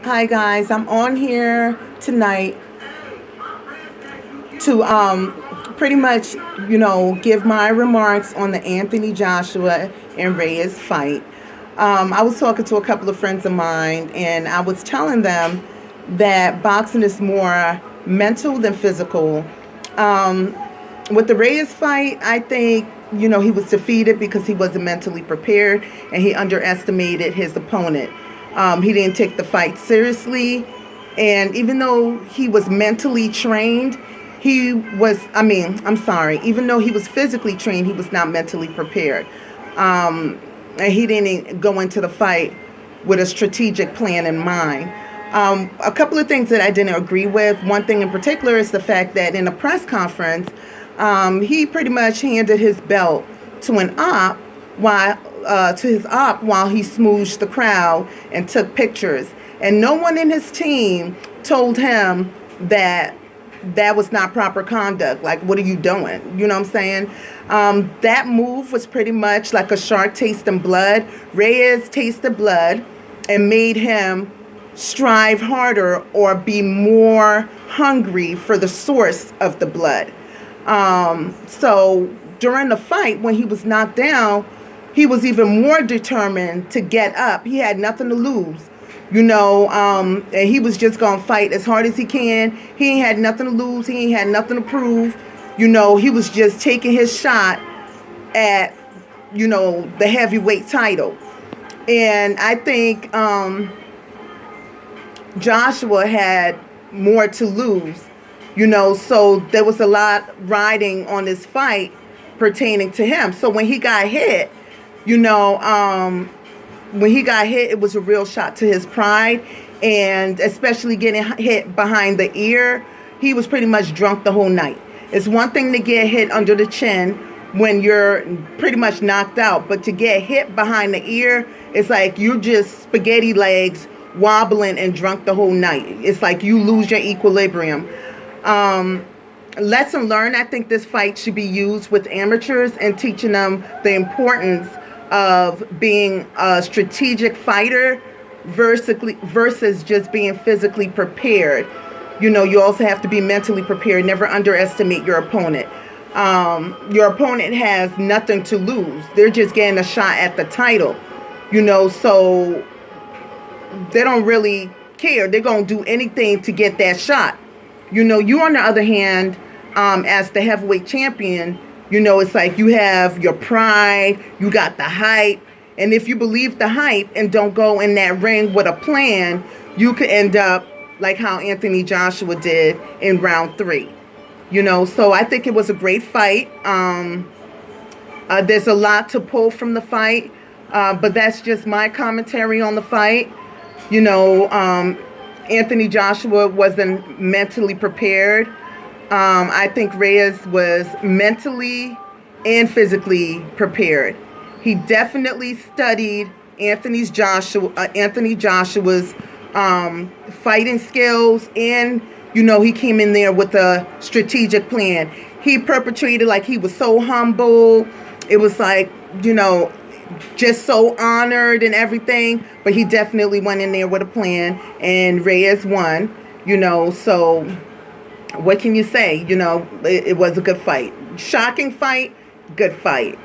Hi guys, I'm on here tonight to pretty much, give my remarks on the Anthony Joshua and Reyes fight. I was talking to a couple of friends of mine and I was telling them that boxing is more mental than physical. Um, with the Reyes fight, I think, he was defeated because he wasn't mentally prepared and he underestimated his opponent. He didn't take the fight seriously. And even though he was mentally trained, I'm sorry, even though he was physically trained, he was not mentally prepared. And he didn't go into the fight with a strategic plan in mind. A couple of things that I didn't agree with. One thing in particular is the fact that in a press conference, he pretty much handed his belt to an op while to his op while he smooshed the crowd and took pictures. And no one in his team told him that that was not proper conduct. Like, what are you doing? You know what I'm saying? That move was pretty much like a shark tasting blood. Reyes tasted blood and made him strive harder or be more hungry for the source of the blood. So during the fight, when he was knocked down, he was even more determined to get up. He had nothing to lose, and he was just going to fight as hard as he can. He ain't had nothing to lose. He ain't had nothing to prove. He was just taking his shot at, the heavyweight title. And I think Joshua had more to lose, so there was a lot riding on this fight pertaining to him. So when he got hit, you know, um, it was a real shot to his pride, and especially getting hit behind the ear, he was pretty much drunk the whole night. It's one thing to get hit under the chin when you're pretty much knocked out, but to get hit behind the ear, it's like you're just spaghetti legs wobbling and drunk the whole night. It's like you lose your equilibrium. Um, Lesson learned, I think this fight should be used with amateurs and teaching them the importance of being a strategic fighter versus just being physically prepared. You also have to be mentally prepared. Never underestimate your opponent. Your opponent has nothing to lose. They're just getting a shot at the title, so they don't really care. They're going to do anything to get that shot. You on the other hand, as the heavyweight champion, it's like you have your pride, you got the hype. And if you believe the hype and don't go in that ring with a plan, you could end up like how Anthony Joshua did in round 3. So I think it was a great fight. There's a lot to pull from the fight, but that's just my commentary on the fight. Anthony Joshua wasn't mentally prepared. I think Reyes was mentally and physically prepared. He definitely studied Anthony Joshua's fighting skills, and he came in there with a strategic plan. He perpetrated like he was so humble. It was like, just so honored and everything, but he definitely went in there with a plan, and Reyes won. So what can you say? It was a good fight. Shocking fight, good fight.